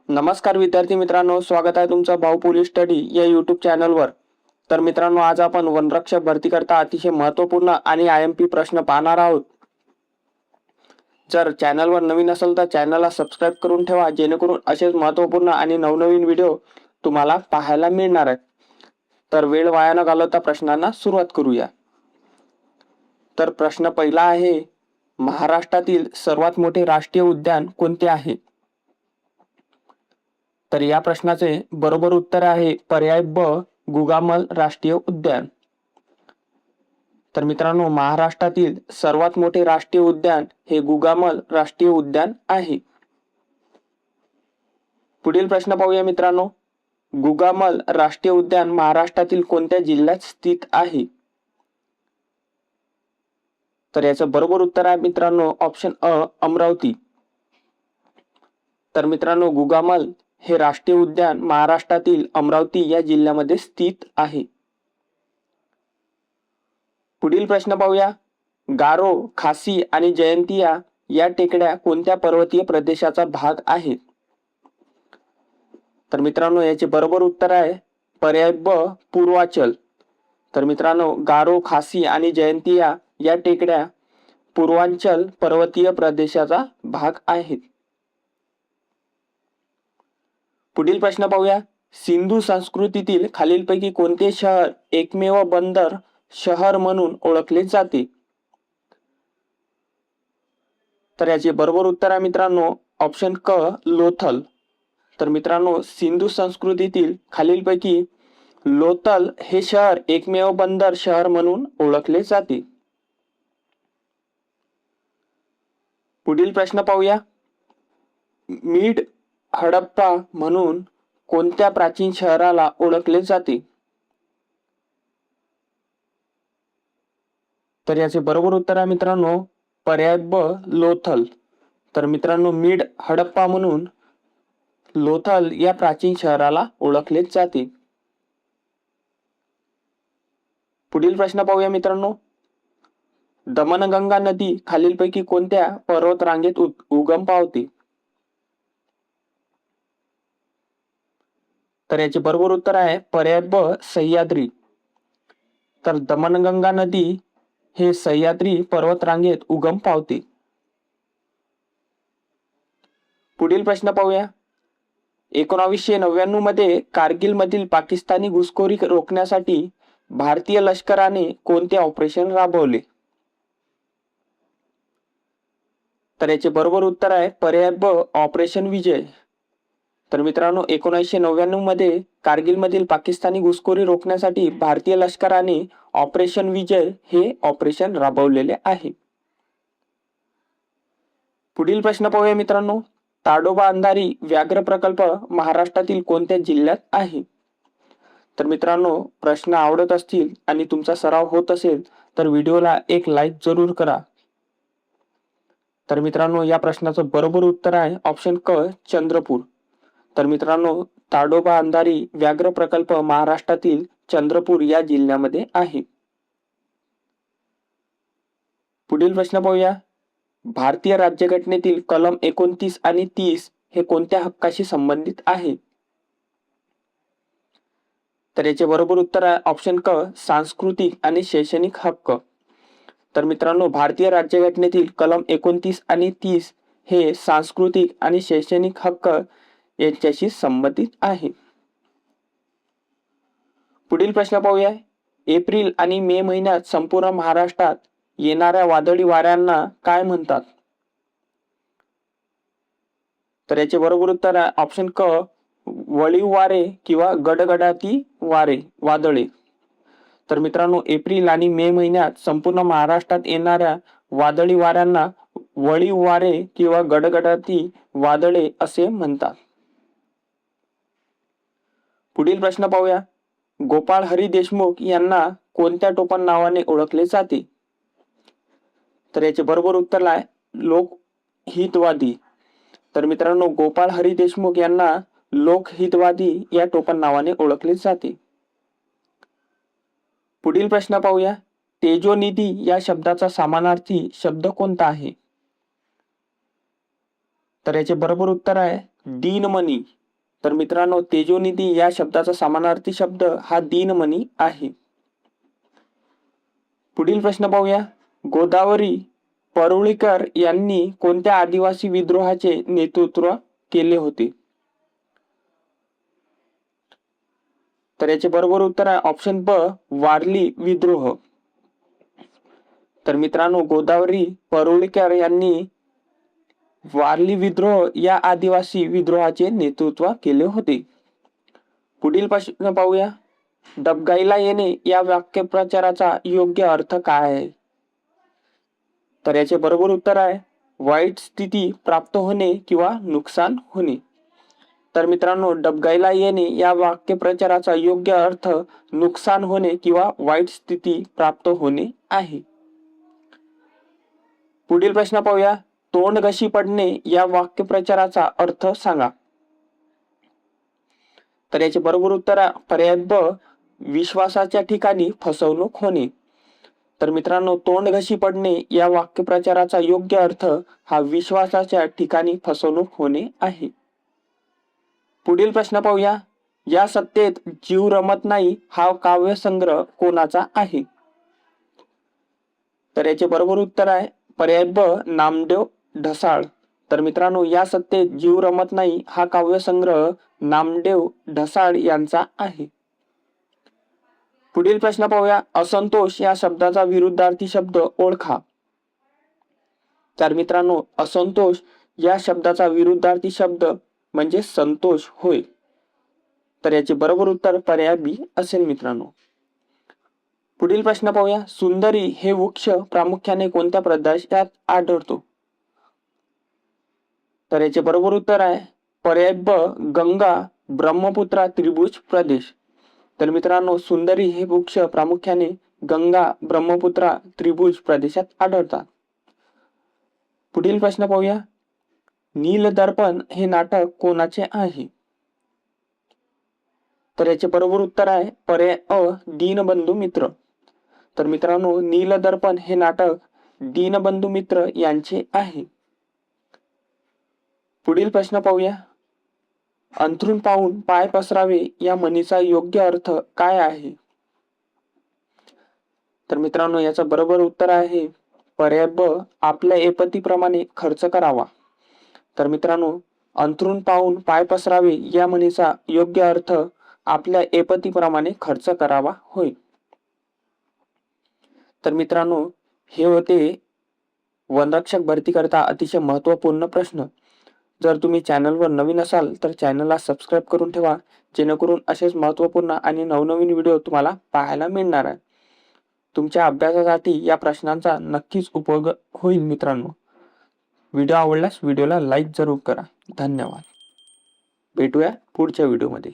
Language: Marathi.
नमस्कार विद्यार्थी मित्रांनो, स्वागत आहे तुमचं भाऊ पोलीस स्टडी या यूट्यूब चॅनलवर। तर मित्रांनो, आज आपण वनरक्षक भरती करता अतिशय महत्त्वपूर्ण आणि IMP प्रश्न पाहणार आहोत। जर चॅनलवर नवीन असेल तर चॅनलला सबस्क्राइब करून ठेवा, जेणेकरून असेच महत्त्वपूर्ण आणि नवनवीन व्हिडिओ तुम्हाला पाहायला मिळणार आहेत। तर वेळ वाया न घालवता प्रश्नांना सुरुवात करूया। तर प्रश्न पहिला आहे, महाराष्ट्रातील सर्वात मोठे राष्ट्रीय उद्यान कोणते आहे? तर या प्रश्नाचे बरोबर उत्तर आहे पर्याय ब, गुगामल राष्ट्रीय उद्यान। तर मित्रांनो, महाराष्ट्रातील सर्वात मोठे राष्ट्रीय उद्यान हे गुगामल राष्ट्रीय उद्यान आहे। पुढील प्रश्न पाहूया मित्रांनो, गुगामल राष्ट्रीय उद्यान महाराष्ट्रातील कोणत्या जिल्ह्यात स्थित आहे? तर याचं बरोबर उत्तर आहे मित्रांनो ऑप्शन अ, अमरावती। तर मित्रांनो, गुगामल हे राष्ट्रीय उद्यान महाराष्ट्रातील अमरावती या जिल्ह्यामध्ये स्थित आहे। पुढील प्रश्न पाहूया, गारो, खासी आणि जयंतिया या टेकड्या कोणत्या पर्वतीय प्रदेशाचा भाग आहेत? तर मित्रांनो, याचे बरोबर उत्तर आहे पर्याय ब, पूर्वांचल। तर मित्रांनो, गारो, खासी आणि जयंतिया या टेकड्या पूर्वांचल पर्वतीय प्रदेशाचा भाग आहेत। पुढील प्रश्न पाहूया, सिंधू संस्कृतीतील खालीलपैकी कोणते शहर एकमेव बंदर शहर म्हणून ओळखले जाते? तर याचे बरोबर उत्तर आहे मित्रांनो ऑप्शन क, लोथल। तर मित्रांनो, सिंधू संस्कृतीतील खालीलपैकी लोथल हे शहर एकमेव बंदर शहर म्हणून ओळखले जाते। पुढील प्रश्न पाहूया, मिड हडप्पा म्हणून कोणत्या प्राचीन शहराला ओळखले जाते? तर याचे बरोबर उत्तर आहे मित्रांनो पर्याय ब, लोथल। तर मित्रांनो, मिड हडप्पा म्हणून लोथल या प्राचीन शहराला ओळखले जाते। पुढील प्रश्न पाहूया मित्रांनो, दमनगंगा नदी खालीलपैकी कोणत्या पर्वतरांगेत उगम पावते? तर याचे बरोबर उत्तर आहे पर्याय ब, सह्याद्री। तर दमनगंगा नदी हे सह्याद्री पर्वतरांगेत उगम पावते। पुढील प्रश्न पाहूया, 1999 मध्ये कारगिल मधील पाकिस्तानी घुसखोरी रोखण्यासाठी भारतीय लष्कराने कोणते ऑपरेशन राबवले? तर याचे बरोबर उत्तर आहे पर्याय ब, ऑपरेशन विजय। तर मित्रांनो, 1999 मध्ये कारगिल मधील पाकिस्तानी घुसखोरी रोखण्यासाठी भारतीय लष्कराने ऑपरेशन विजय हे ऑपरेशन राबवलेले आहे। पुढील प्रश्न पाहूया मित्रांनो, ताडोबा अंधारी व्याघ्र प्रकल्प महाराष्ट्रातील कोणत्या जिल्ह्यात आहे? तर मित्रांनो, प्रश्न आवडत असतील आणि तुमचा सराव होत असेल तर व्हिडिओला एक लाईक जरूर करा। तर मित्रांनो, या प्रश्नाचं बरोबर उत्तर आहे ऑप्शन क, चंद्रपूर। तर मित्रांनो, ताडोबा अंधारी व्याघ्र प्रकल्प महाराष्ट्रातील चंद्रपूर या जिल्ह्यामध्ये आहे। पुढील प्रश्न पाहूया, भारतीय राज्यघटनेतील कलम 29 आणि 30 हे कोणत्या हक्काशी संबंधित आहे? तर याचे बरोबर उत्तर आहे ऑप्शन क, सांस्कृतिक आणि शैक्षणिक हक्क। तर मित्रांनो, भारतीय राज्यघटनेतील कलम 29 आणि 30 हे सांस्कृतिक आणि शैक्षणिक हक्क यांच्याशी संबंधित आहे। पुढील प्रश्न पाहूया, एप्रिल आणि मे महिन्यात संपूर्ण महाराष्ट्रात येणाऱ्या वादळी वाऱ्यांना काय म्हणतात? तर याचे बरोबर उत्तर आहे ऑप्शन क, वळीव वारे किंवा गडगडाती वारे, वादळे। तर मित्रांनो, एप्रिल आणि मे महिन्यात संपूर्ण महाराष्ट्रात येणाऱ्या वादळी वाऱ्यांना वळीव वारे किंवा गडगडाती वादळे असे म्हणतात। पुढील प्रश्न पाहूया, गोपाळ हरी देशमुख यांना कोणत्या टोपण नावाने ओळखले जाते? तर याचे बरोबर उत्तर आहे लोकहितवादी। तर मित्रांनो, गोपाळ हरी देशमुख यांना लोकहितवादी या टोपण नावाने ओळखले जाते। पुढील प्रश्न पाहूया, तेजोनिधी या शब्दाचा समानार्थी शब्द कोणता आहे? तर याचे बरोबर उत्तर आहे दीनमणी. तर मित्रांनो तेजोनिधी या शब्दाचा समानार्थी शब्द हा दीनमणी आहे. पुढील प्रश्न पाहूया. गोदावरी परुळेकर यांनी कोणत्या आदिवासी विद्रोहाचे नेतृत्व केले होते? तर याचे बरोबर उत्तर आहे ऑप्शन ब, वारली विद्रोह. तर मित्रांनो गोदावरी परुळेकर यांनी वारली विद्रोह या आदिवासी विद्रोहाचे नेतृत्व केले होते. पुढील प्रश्न पाहूया. डबगाईला येणे या वाक्यप्रचाराचा योग्य अर्थ काय आहे? तर याचे बरोबर उत्तर आहे वाईट स्थिती प्राप्त होणे किंवा नुकसान होणे. तर मित्रांनो डबगाईला येणे या वाक्यप्रचाराचा योग्य अर्थ नुकसान होणे किंवा वाईट स्थिती प्राप्त होणे आहे. पुढील प्रश्न पाहूया. तोंड घशी पडणे या वाक्यप्रचाराचा अर्थ सांगा. तर याचे बरोबर उत्तर आहे पर्याय ब, विश्वासाच्या ठिकाणी फसवणूक होणे. तर मित्रांनो तोंड घशी पडणे या वाक्यप्रचाराचा योग्य अर्थ हा विश्वासाच्या ठिकाणी फसवणूक होणे आहे. पुढील प्रश्न पाहूया. या सत्तेत जीव रमत नाही हा काव्यसंग्रह कोणाचा आहे? तर याचे बरोबर उत्तर आहे पर्याय ब, नामदेव ढसाळ. तर मित्रांनो या सत्तेत जीव रमत नाही हा काव्यसंग्रह नामदेव ढसाळ यांचा आहे. पुढील प्रश्न पाहूया. असंतोष या शब्दाचा विरुद्धार्थी शब्द ओळखा. तर मित्रांनो असंतोष या शब्दाचा विरुद्धार्थी शब्द म्हणजे संतोष होय. तर याचे बरोबर उत्तर पर्याय बी असेल मित्रांनो. पुढील प्रश्न पाहूया. सुंदरी हे वृक्ष प्रामुख्याने कोणत्या प्रदेशात आढळतो? तर याचे बरोबर उत्तर आहे पर्याय ब, गंगा ब्रह्मपुत्रा त्रिभुज प्रदेश. तर मित्रांनो सुंदरी हे वृक्ष प्रामुख्याने गंगा ब्रह्मपुत्रा त्रिभुज प्रदेशात आढळतात. पुढील प्रश्न पाहूया. नीलदर्पण हे नाटक कोणाचे आहे? तर याचे बरोबर उत्तर आहे पर्याय अ, दीनबंधू मित्र. तर मित्रांनो नीलदर्पण हे नाटक दीनबंधू मित्र यांचे आहे. पुढील प्रश्न पाहूया. अंथरूण पाहून पाय पसरावे या म्हणीचा योग्य अर्थ काय आहे? तर मित्रांनो याचा बरोबर उत्तर आहे पर्याय ब, आपल्या ऐपतीप्रमाणे खर्च करावा. तर मित्रांनो अंथरूण पाहून पाय पसरावे या म्हणीचा योग्य अर्थ आपल्या ऐपतीप्रमाणे खर्च करावा होय. तर मित्रांनो हे होते वनरक्षक भरती करता अतिशय महत्त्वपूर्ण प्रश्न. जर तुम्ही चॅनलवर नवीन असाल तर चॅनलला सबस्क्राईब करून ठेवा, जेणेकरून असेच महत्त्वपूर्ण आणि नवनवीन व्हिडिओ तुम्हाला पाहायला मिळणार आहे. तुमच्या अभ्यासासाठी या प्रश्नांचा नक्कीच उपयोग होईल मित्रांनो. व्हिडिओ आवडल्यास व्हिडिओला लाईक जरूर करा. धन्यवाद. भेटूया पुढच्या व्हिडिओमध्ये.